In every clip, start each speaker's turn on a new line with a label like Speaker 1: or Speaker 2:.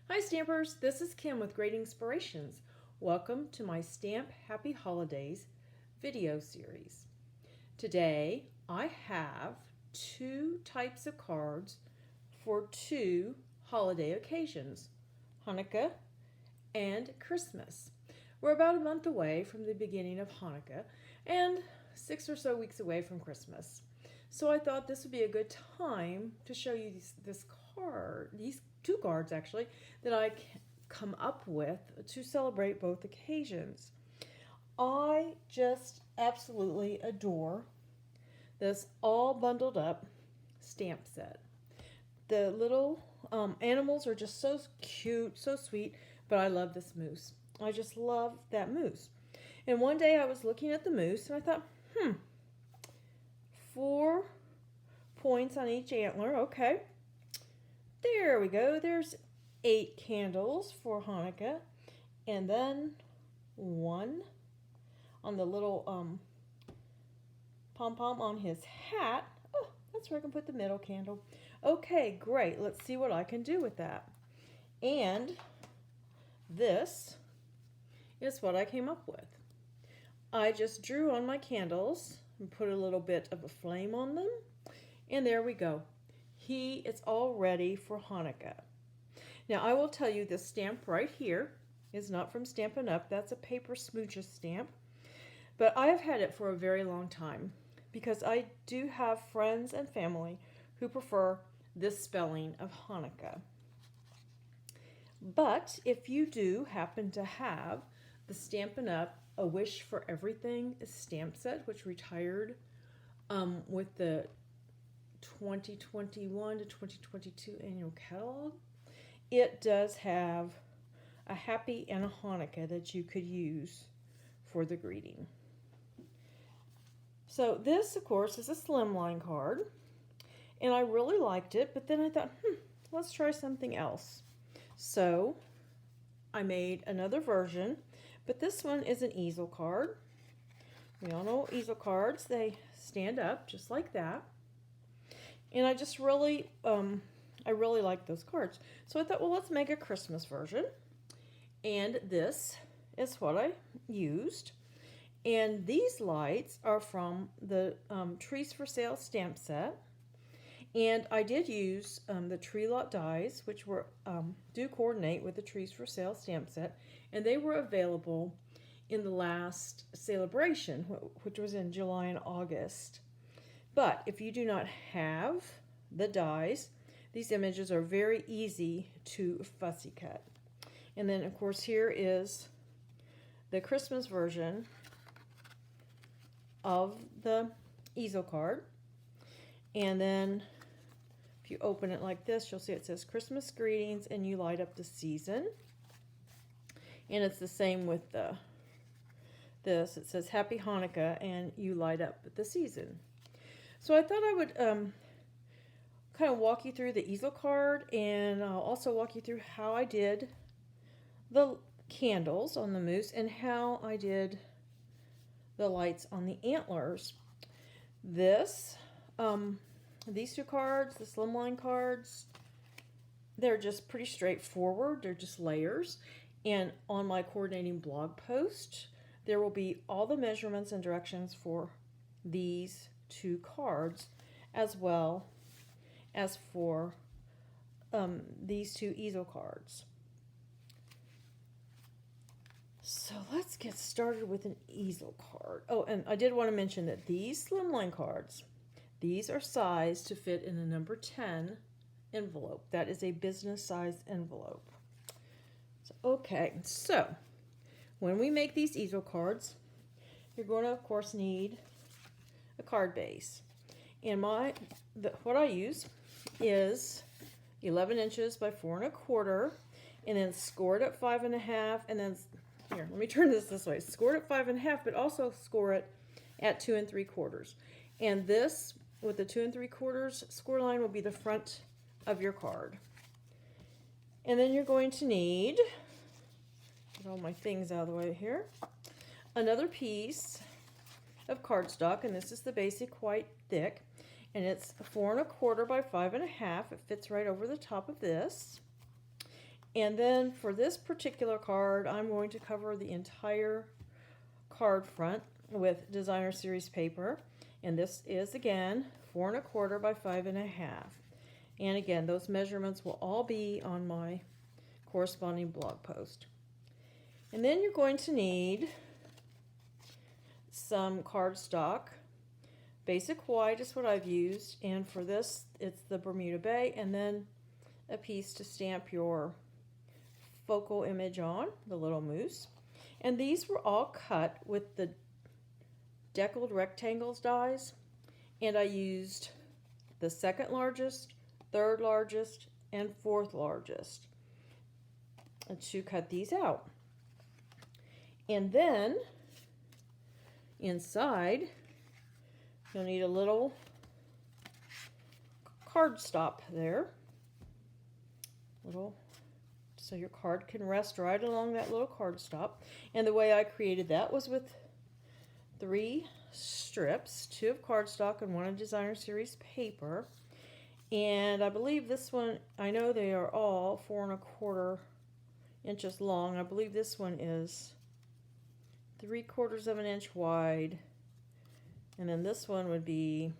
Speaker 1: Hi Stampers, this is Kim with Great Inspirations. Welcome to my Stamp Happy Holidays video series. Today I have two types of cards for two holiday occasions, Hanukkah and Christmas. We're about a month away from the beginning of Hanukkah and 6 or so weeks away from Christmas. So I thought this would be a good time to show you these two cards actually, that I come up with to celebrate both occasions. I just absolutely adore this all bundled up stamp set. The little animals are just so cute, so sweet, but I love this moose. I just love that moose. And one day I was looking at the moose and I thought, 4 points on each antler, okay. There we go. There's 8 candles for Hanukkah. And then 1 on the little pom-pom on his hat. Oh, that's where I can put the middle candle. Okay, great. Let's see what I can do with that. And this is what I came up with. I just drew on my candles and put a little bit of a flame on them. And there we go. It's all ready for Hanukkah. Now I will tell you this stamp right here is not from Stampin' Up. That's a paper smooches stamp. But I have had it for a very long time because I do have friends and family who prefer this spelling of Hanukkah. But if you do happen to have the Stampin' Up! A Wish for Everything stamp set, which retired with the 2021 to 2022 annual catalog, it does have a happy and a Hanukkah that you could use for the greeting. So this, of course, is a slimline card, and I really liked it, but then I thought, let's try something else. So I made another version, but this one is an easel card. We all know easel cards, they stand up just like that. And I just really, I really like those cards. So I thought, well, let's make a Christmas version. And this is what I used. And these lights are from the Trees for Sale stamp set. And I did use the tree lot dies, which do coordinate with the Trees for Sale stamp set. And they were available in the last celebration, which was in July and August. But if you do not have the dies, these images are very easy to fussy cut. And then, of course, here is the Christmas version of the easel card. And then if you open it like this, you'll see it says Christmas greetings and you light up the season. And it's the same with this. It says Happy Hanukkah and you light up the season. So I thought I would kind of walk you through the easel card, and I'll also walk you through how I did the candles on the moose and how I did the lights on the antlers. These two cards, the slimline cards, they're just pretty straightforward. They're just layers. And on my coordinating blog post, there will be all the measurements and directions for these two cards, as well as for these two easel cards. So let's get started with an easel card. Oh, and I did want to mention that these slimline cards, these are sized to fit in a number 10 envelope. That is a business size envelope. Okay, so when we make these easel cards, you're going to, of course, need a card base. And what I use is 11 inches by 4 1/4, and then score it at 5 1/2, and then here, let me turn this way. Score it at 5 1/2, but also score it at 2 3/4. And this, with the 2 3/4 score line, will be the front of your card. And then you're going to need, get all my things out of the way here, another piece of cardstock, and this is the basic white thick, and it's 4 1/4 by 5 1/2. It fits right over the top of this. And then for this particular card, I'm going to cover the entire card front with designer series paper. And this is, again, 4 1/4 by 5 1/2. And again, those measurements will all be on my corresponding blog post. And then you're going to need some cardstock. Basic white is what I've used, and for this it's the Bermuda Bay, and then a piece to stamp your focal image on, the little moose. And these were all cut with the deckled rectangles dies, and I used the 2nd largest, 3rd largest, and 4th largest to cut these out. And then inside you'll need a little card stop there, so your card can rest right along that little card stop. And the way I created that was with 3 strips, 2 of cardstock and 1 of designer series paper. And I believe this one, I know they are all 4 1/4 inches long. I believe this one is 3/4 of an inch wide, and then this one would be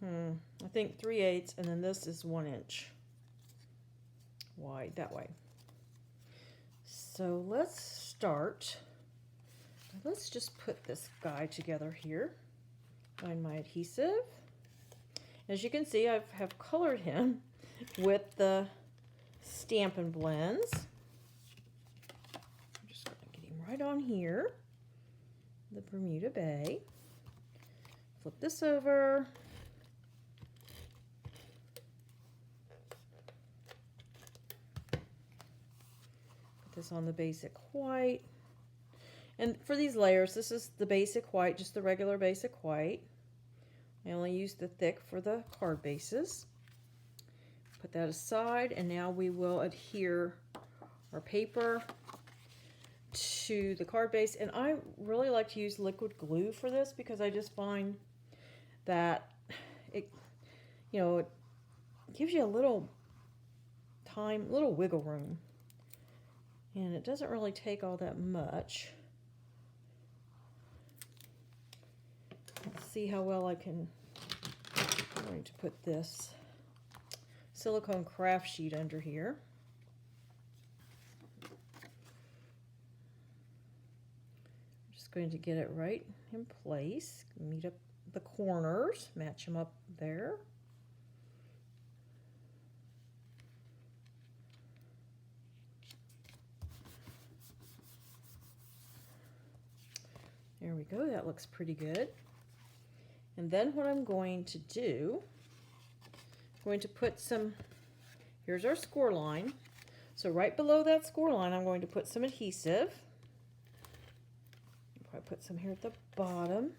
Speaker 1: I think 3/8, and then this is 1 inch wide that way. So let's start. Let's just put this guy together here. Find my adhesive. As you can see, I have colored him with the Stampin' Blends. I'm just going to get him right on here, the Bermuda Bay. Flip this over. Put this on the basic white. And for these layers, this is the basic white, just the regular basic white. I only use the thick for the card bases. Put that aside, and now we will adhere our paper to the card base. And I really like to use liquid glue for this because I just find that it gives you a little time, little wiggle room. And it doesn't really take all that much. Let's see how well I'm going to put this silicone craft sheet under here. I'm just going to get it right in place, meet up the corners, match them up there. There we go, that looks pretty good. And then what I'm going to do, I'm going to put some, here's our score line. So right below that score line, I'm going to put some adhesive. I'll probably put some here at the bottom.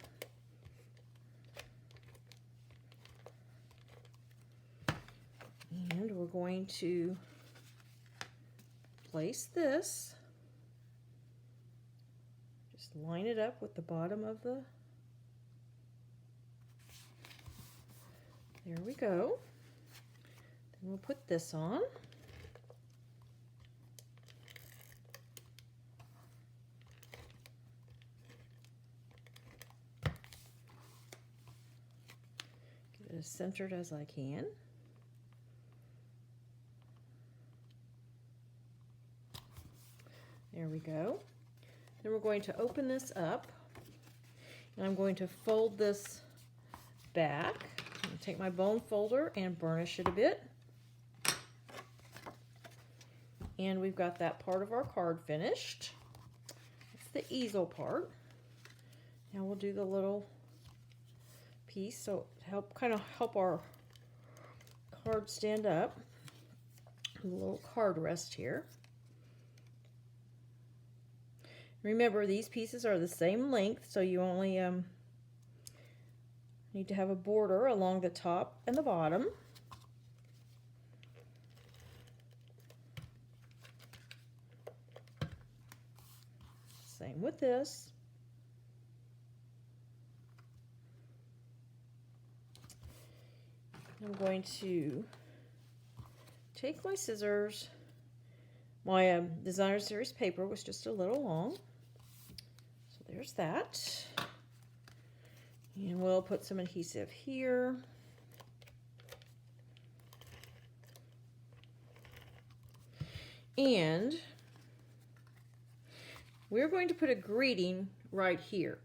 Speaker 1: And we're going to place this, just line it up with the bottom of the, there we go. Then we'll put this on. Get it as centered as I can. There we go. Then we're going to open this up, and I'm going to fold this back. I'm going to take my bone folder and burnish it a bit. And we've got that part of our card finished. It's the easel part. Now we'll do the little piece so kind of help our card stand up. A little card rest here. Remember, these pieces are the same length, so you only need to have a border along the top and the bottom. Same with this. I'm going to take my scissors. My designer series paper was just a little long. So there's that. And we'll put some adhesive here. And we're going to put a greeting right here.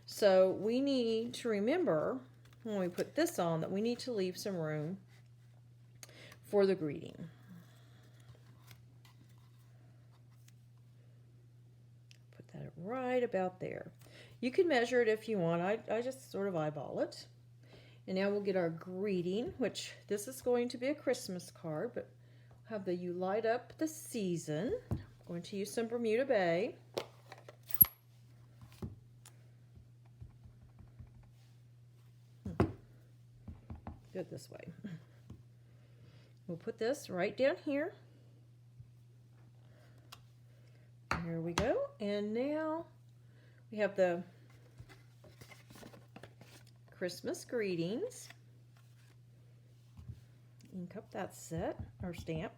Speaker 1: So we need to remember when we put this on that we need to leave some room for the greeting. Put that right about there. You can measure it if you want. I just sort of eyeball it. And now we'll get our greeting, which this is going to be a Christmas card, but have the you light up the season. I'm going to use some Bermuda Bay. Good this way. We'll put this right down here. Here we go. And now we have the Christmas greetings. Ink up that set or stamp.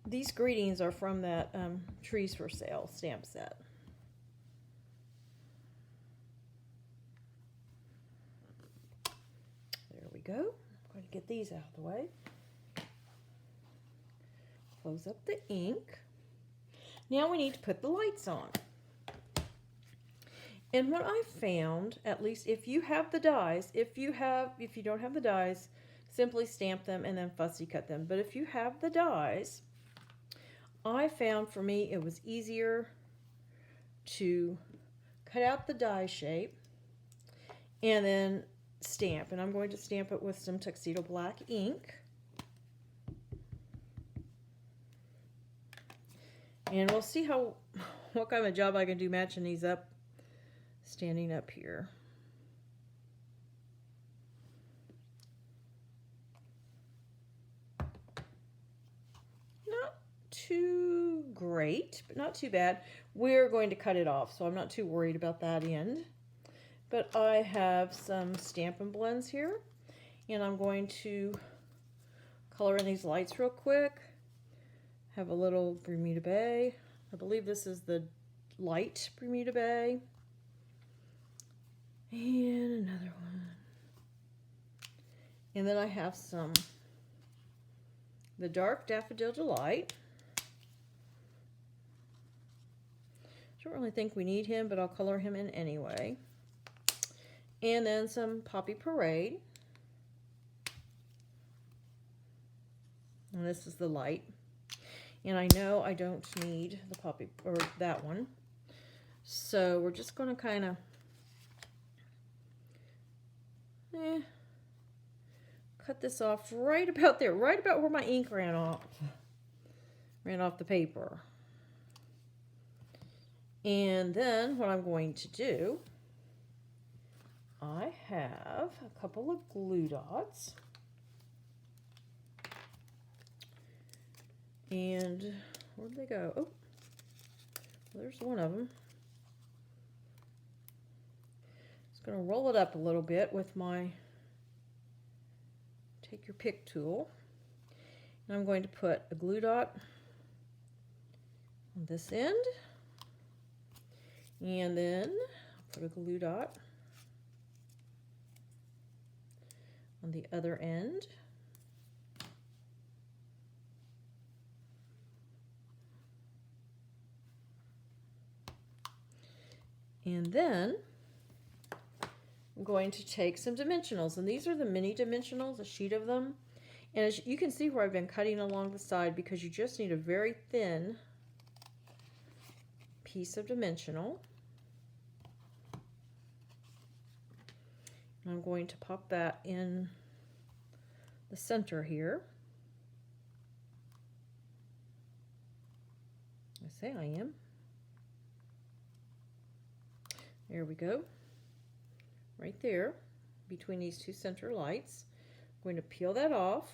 Speaker 1: These greetings are from that Trees for Sale stamp set. There we go. I'm going to get these out of the way. Close up the ink. Now we need to put the lights on. And what I found, at least if you have the dies, if you don't have the dies, simply stamp them and then fussy cut them. But if you have the dies, I found for me it was easier to cut out the die shape and then stamp. And I'm going to stamp it with some Tuxedo Black ink. And we'll see what kind of a job I can do matching these up, standing up here. Not too great, but not too bad. We're going to cut it off, so I'm not too worried about that end. But I have some Stampin' Blends here, and I'm going to color in these lights real quick. Have a little Bermuda Bay. I believe this is the light Bermuda Bay. And another one. And then I have the dark Daffodil Delight. Don't really think we need him, but I'll color him in anyway. And then some Poppy Parade. And this is the light. And I know I don't need the poppy, or that one. So we're just going to kind of cut this off right about there, right about where my ink ran off the paper. And then what I'm going to do, I have a couple of glue dots. And where'd they go? Oh, there's one of them. Just going to roll it up a little bit with my take your pick tool. And I'm going to put a glue dot on this end. And then I'll put a glue dot on the other end. And then I'm going to take some dimensionals, and these are the mini dimensionals, a sheet of them. And as you can see where I've been cutting along the side, because you just need a very thin piece of dimensional. And I'm going to pop that in the center here. I say I am. There we go. Right there, between these two center lights. I'm going to peel that off.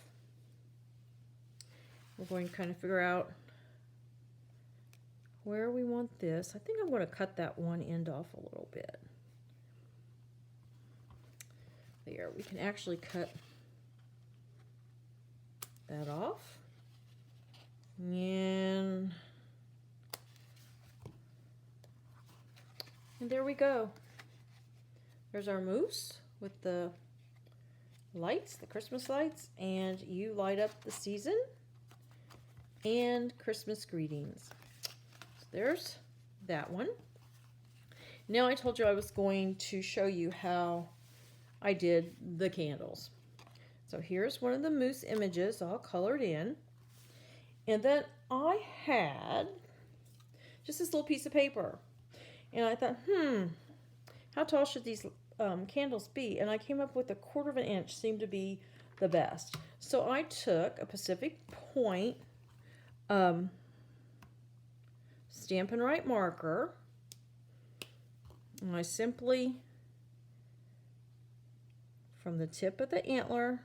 Speaker 1: We're going to kind of figure out where we want this. I think I'm going to cut that one end off a little bit. There, we can actually cut that off. And there we go. There's our moose with the lights, the Christmas lights, and you light up the season and Christmas greetings. So there's that one. Now I told you I was going to show you how I did the candles. So here's one of the moose images all colored in. And then I had just this little piece of paper. And I thought, how tall should these candles be? And I came up with 1/4 of an inch seemed to be the best. So I took a Pacific Point Stampin' Right marker, and I simply, from the tip of the antler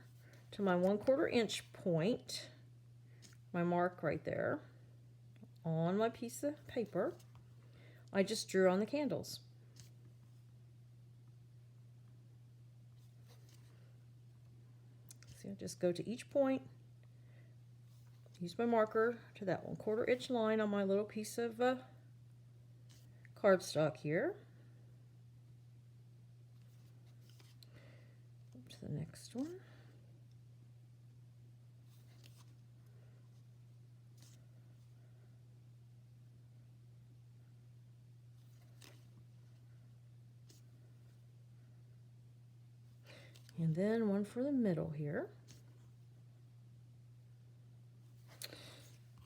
Speaker 1: to my 1/4 inch point, my mark right there on my piece of paper, I just drew on the candles. See, I just go to each point, use my marker to that 1/4 inch line on my little piece of cardstock here. Up to the next one. And then one for the middle here.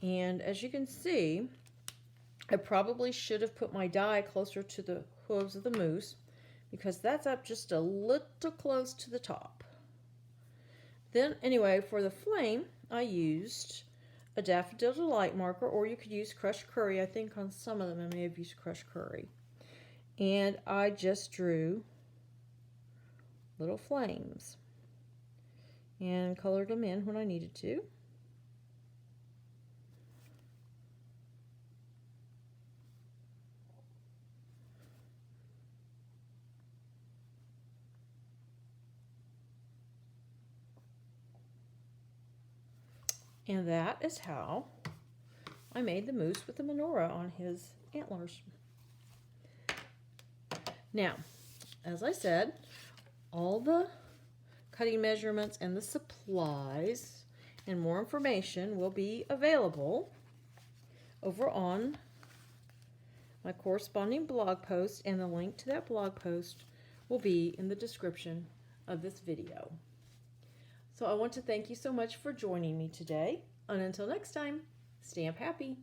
Speaker 1: And as you can see, I probably should have put my die closer to the hooves of the moose because that's up just a little close to the top. Then anyway, for the flame, I used a Daffodil Delight marker, or you could use crushed curry. I think on some of them I may have used crushed curry. And I just drew little flames and colored them in when I needed to. And that is how I made the moose with the menorah on his antlers. Now, as I said, all the cutting measurements and the supplies and more information will be available over on my corresponding blog post, and the link to that blog post will be in the description of this video. So I want to thank you so much for joining me today, and until next time, stamp happy.